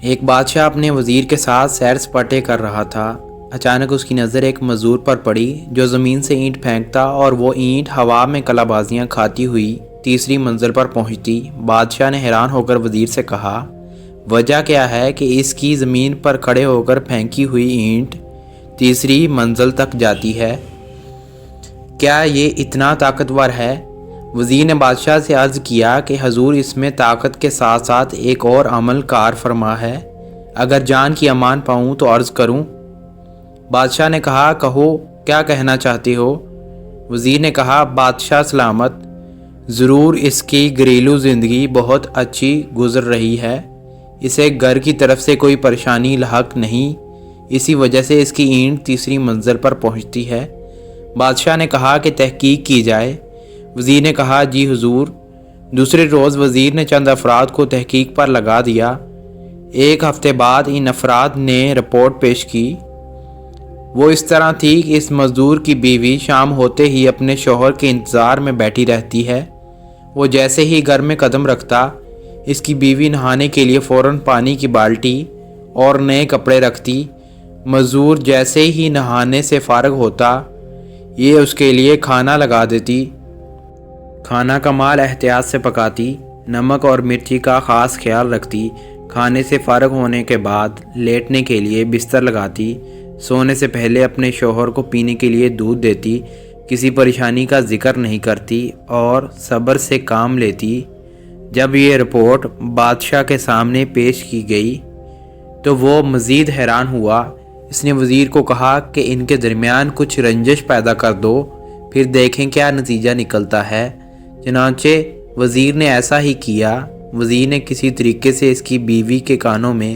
ایک بادشاہ اپنے وزیر کے ساتھ سیر سپاٹے کر رہا تھا۔ اچانک اس کی نظر ایک مزدور پر پڑی جو زمین سے اینٹ پھینکتا اور وہ اینٹ ہوا میں کلا بازیاں کھاتی ہوئی تیسری منزل پر پہنچتی۔ بادشاہ نے حیران ہو کر وزیر سے کہا، وجہ کیا ہے کہ اس کی زمین پر کھڑے ہو کر پھینکی ہوئی اینٹ تیسری منزل تک جاتی ہے؟ کیا یہ اتنا طاقتور ہے؟ وزیر نے بادشاہ سے عرض کیا کہ حضور، اس میں طاقت کے ساتھ ساتھ ایک اور عمل کار فرما ہے، اگر جان کی امان پاؤں تو عرض کروں؟ بادشاہ نے کہا، کہو کیا کہنا چاہتے ہو؟ وزیر نے کہا، بادشاہ سلامت، ضرور اس کی گھریلو زندگی بہت اچھی گزر رہی ہے، اسے گھر کی طرف سے کوئی پریشانی لاحق نہیں، اسی وجہ سے اس کی اینٹ تیسری منزل پر پہنچتی ہے۔ بادشاہ نے کہا کہ تحقیق کی جائے۔ وزیر نے کہا، جی حضور۔ دوسرے روز وزیر نے چند افراد کو تحقیق پر لگا دیا۔ ایک ہفتے بعد ان افراد نے رپورٹ پیش کی۔ وہ اس طرح تھی کہ اس مزدور کی بیوی شام ہوتے ہی اپنے شوہر کے انتظار میں بیٹھی رہتی ہے۔ وہ جیسے ہی گھر میں قدم رکھتا، اس کی بیوی نہانے کے لیے فوراً پانی کی بالٹی اور نئے کپڑے رکھتی۔ مزدور جیسے ہی نہانے سے فارغ ہوتا، یہ اس کے لیے کھانا لگا دیتی۔ کھانا کا مال احتیاط سے پکاتی، نمک اور مرچی کا خاص خیال رکھتی۔ کھانے سے فارغ ہونے کے بعد لیٹنے کے لیے بستر لگاتی۔ سونے سے پہلے اپنے شوہر کو پینے کے لیے دودھ دیتی۔ کسی پریشانی کا ذکر نہیں کرتی اور صبر سے کام لیتی۔ جب یہ رپورٹ بادشاہ کے سامنے پیش کی گئی تو وہ مزید حیران ہوا۔ اس نے وزیر کو کہا کہ ان کے درمیان کچھ رنجش پیدا کر دو، پھر دیکھیں کیا نتیجہ نکلتا ہے۔ چنانچہ وزیر نے ایسا ہی کیا۔ وزیر نے کسی طریقے سے اس کی بیوی کے کانوں میں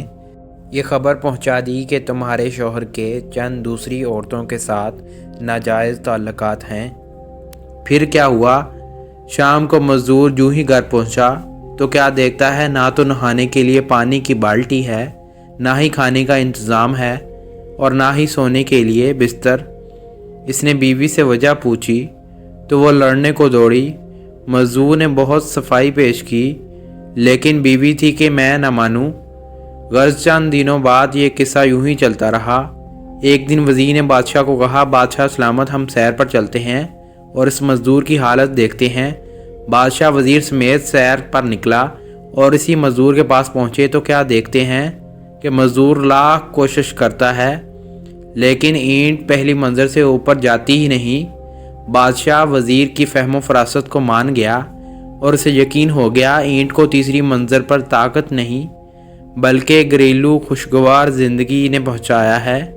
یہ خبر پہنچا دی کہ تمہارے شوہر کے چند دوسری عورتوں کے ساتھ ناجائز تعلقات ہیں۔ پھر کیا ہوا؟ شام کو مزدور جو ہی گھر پہنچا تو کیا دیکھتا ہے، نہ تو نہانے کے لیے پانی کی بالٹی ہے، نہ ہی کھانے کا انتظام ہے اور نہ ہی سونے کے لیے بستر۔ اس نے بیوی سے وجہ پوچھی تو وہ لڑنے کو دوڑی۔ مزدور نے بہت صفائی پیش کی، لیکن بیوی تھی کہ میں نہ مانوں۔ غرض چند دنوں بعد یہ قصہ یوں ہی چلتا رہا۔ ایک دن وزیر نے بادشاہ کو کہا، بادشاہ سلامت، ہم سیر پر چلتے ہیں اور اس مزدور کی حالت دیکھتے ہیں۔ بادشاہ وزیر سمیت سیر پر نکلا اور اسی مزدور کے پاس پہنچے تو کیا دیکھتے ہیں کہ مزدور لاکھ کوشش کرتا ہے لیکن اینٹ پہلی منزل سے اوپر جاتی ہی نہیں۔ بادشاہ وزیر کی فہم و فراست کو مان گیا اور اسے یقین ہو گیا اینٹ کو تیسری منزل پر طاقت نہیں بلکہ گھریلو خوشگوار زندگی نے پہنچایا ہے۔